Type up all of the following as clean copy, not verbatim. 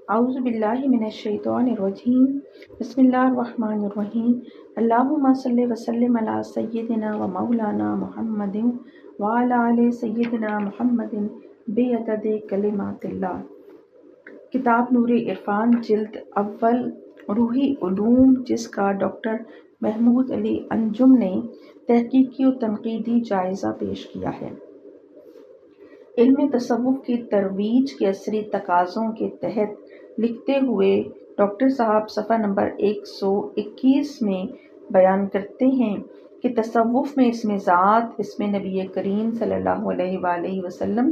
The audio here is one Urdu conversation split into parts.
اعوذ باللہ من الشیطان الرجیم بسم اللہ الرحمن الرحیم اللہم صلی وسلم علی سیدنا و مولانا محمد وعلی آل سیدنا محمد بعدد کلمات اللہ۔ کتاب نور عرفان جلد اول روحی علوم، جس کا ڈاکٹر محمود علی انجم نے تحقیقی و تنقیدی جائزہ پیش کیا ہے۔ علم تصوف کی ترویج کے عصری تقاضوں کے تحت لکھتے ہوئے ڈاکٹر صاحب صفحہ نمبر 121 میں بیان کرتے ہیں کہ تصوف میں اسم ذات، اسم نبی کریم صلی اللہ علیہ وآلہ وسلم،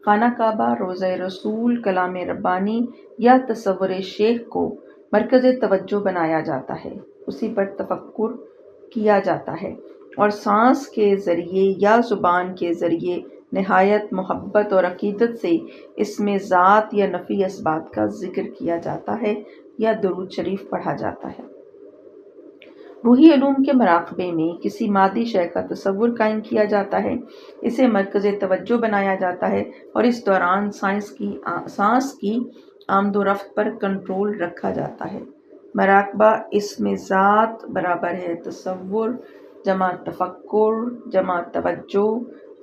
خانہ کعبہ، روضہ رسول، کلام ربانی یا تصور شیخ کو مرکز توجہ بنایا جاتا ہے، اسی پر تفکر کیا جاتا ہے اور سانس کے ذریعے یا زبان کے ذریعے نہایت محبت اور عقیدت سے اسم ذات یا نفی اثبات کا ذکر کیا جاتا ہے یا درود شریف پڑھا جاتا ہے۔ روحی علوم کے مراقبے میں کسی مادی شے کا تصور قائم کیا جاتا ہے، اسے مرکز توجہ بنایا جاتا ہے اور اس دوران سانس کی آمد و رفت پر کنٹرول رکھا جاتا ہے۔ مراقبہ اسم ذات برابر ہے تصور جمع تفکر جمع توجہ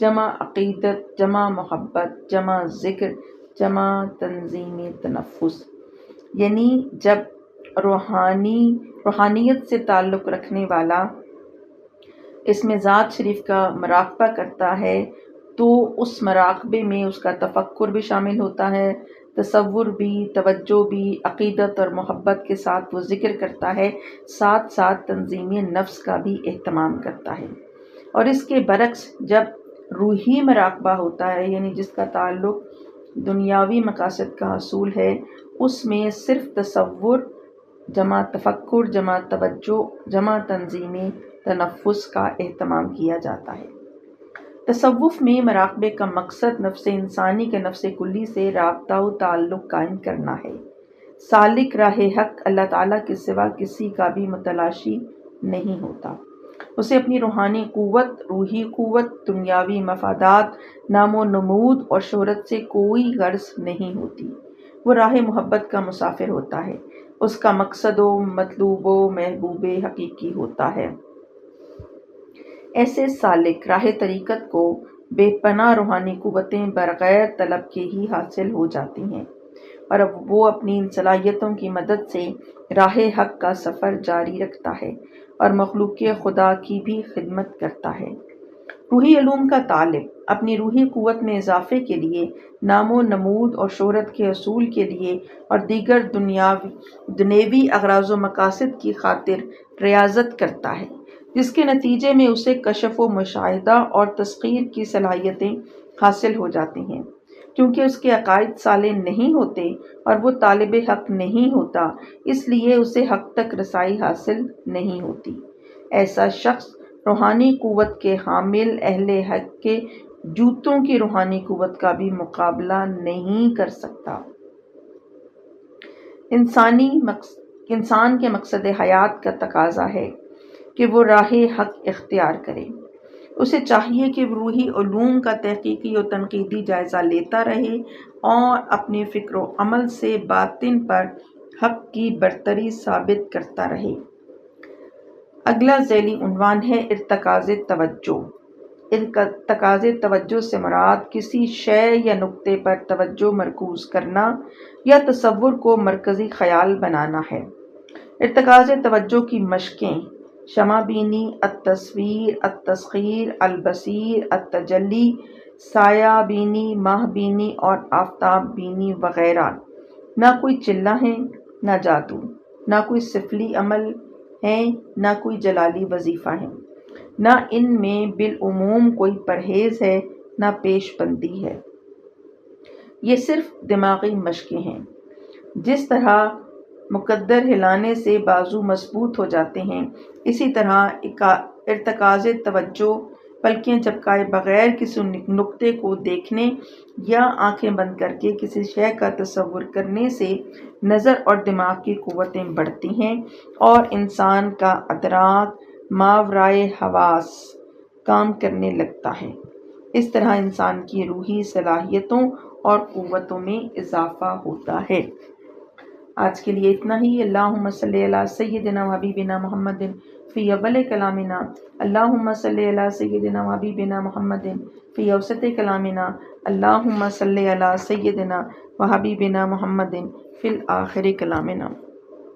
جمع عقیدت جمع محبت جمع ذکر جمع تنظیم تنفس، یعنی جب روحانیت سے تعلق رکھنے والا اسم ذات شریف کا مراقبہ کرتا ہے تو اس مراقبے میں اس کا تفکر بھی شامل ہوتا ہے، تصور بھی، توجہ بھی، عقیدت اور محبت کے ساتھ وہ ذکر کرتا ہے، ساتھ ساتھ تنظیم نفس کا بھی اہتمام کرتا ہے۔ اور اس کے برعکس جب روحی مراقبہ ہوتا ہے، یعنی جس کا تعلق دنیاوی مقاصد کا حصول ہے، اس میں صرف تصور جمع تفکر جمع توجہ جمع تنظیم تنفس کا اہتمام کیا جاتا ہے۔ تصوف میں مراقبے کا مقصد نفس انسانی کے نفس کلی سے رابطہ و تعلق قائم کرنا ہے۔ سالک راہ حق اللہ تعالیٰ کے سوا کسی کا بھی متلاشی نہیں ہوتا، اسے اپنی روحانی قوت، روحی قوت، دنیاوی مفادات، نام و نمود اور شہرت سے کوئی غرض نہیں ہوتی، وہ راہ محبت کا مسافر ہوتا ہے، اس کا مقصد و مطلوب و محبوب حقیقی ہوتا ہے۔ ایسے سالک راہ طریقت کو بے پناہ روحانی قوتیں بغیر طلب کے ہی حاصل ہو جاتی ہیں اور اب وہ اپنی ان صلاحیتوں کی مدد سے راہ حق کا سفر جاری رکھتا ہے اور مخلوق خدا کی بھی خدمت کرتا ہے۔ روحی علوم کا طالب اپنی روحی قوت میں اضافے کے لیے، نام و نمود اور شہرت کے حصول کے لیے اور دیگر دنیوی اغراض و مقاصد کی خاطر ریاضت کرتا ہے، جس کے نتیجے میں اسے کشف و مشاہدہ اور تسخیر کی صلاحیتیں حاصل ہو جاتی ہیں۔ کیونکہ اس کے عقائد صالح نہیں ہوتے اور وہ طالب حق نہیں ہوتا، اس لیے اسے حق تک رسائی حاصل نہیں ہوتی۔ ایسا شخص روحانی قوت کے حامل اہل حق کے جوتوں کی روحانی قوت کا بھی مقابلہ نہیں کر سکتا۔ انسان کے مقصد حیات کا تقاضا ہے کہ وہ راہ حق اختیار کرے، اسے چاہیے کہ وہ روحی علوم کا تحقیقی و تنقیدی جائزہ لیتا رہے اور اپنے فکر و عمل سے باطن پر حق کی برتری ثابت کرتا رہے۔ اگلا ذیلی عنوان ہے ارتکاز توجہ۔ ارتکاز توجہ سے مراد کسی شے یا نقطے پر توجہ مرکوز کرنا یا تصور کو مرکزی خیال بنانا ہے۔ ارتکاز توجہ کی مشقیں شمع بینی، التصویر، التسخیر، البصیر، التجلی، سایہ بینی، ماہ بینی اور آفتاب بینی وغیرہ نہ کوئی چلہ ہیں، نہ جادو، نہ کوئی سفلی عمل ہیں، نہ کوئی جلالی وظیفہ ہے، نہ ان میں بالعموم کوئی پرہیز ہے، نہ پیش بندی ہے۔ یہ صرف دماغی مشقیں ہیں۔ جس طرح مقدر ہلانے سے بازو مضبوط ہو جاتے ہیں، اسی طرح ارتکاز توجہ پلکیں جھپکائے بغیر کسی نقطے کو دیکھنے یا آنکھیں بند کر کے کسی شے کا تصور کرنے سے نظر اور دماغ کی قوتیں بڑھتی ہیں اور انسان کا ادراک ماورائے حواس کام کرنے لگتا ہے۔ اس طرح انسان کی روحی صلاحیتوں اور قوتوں میں اضافہ ہوتا ہے۔ آج کے لیے اتنا ہی۔ اللہم صلی علی سیدنا و حبیبنا محمد فی اول کلامنا، اللہم صلی علی سیدنا و حبیبنا محمد فی اوسط کلامنا، اللہم صلی علی سیدنا و حبیبنا محمد فی الآخر کلامنا۔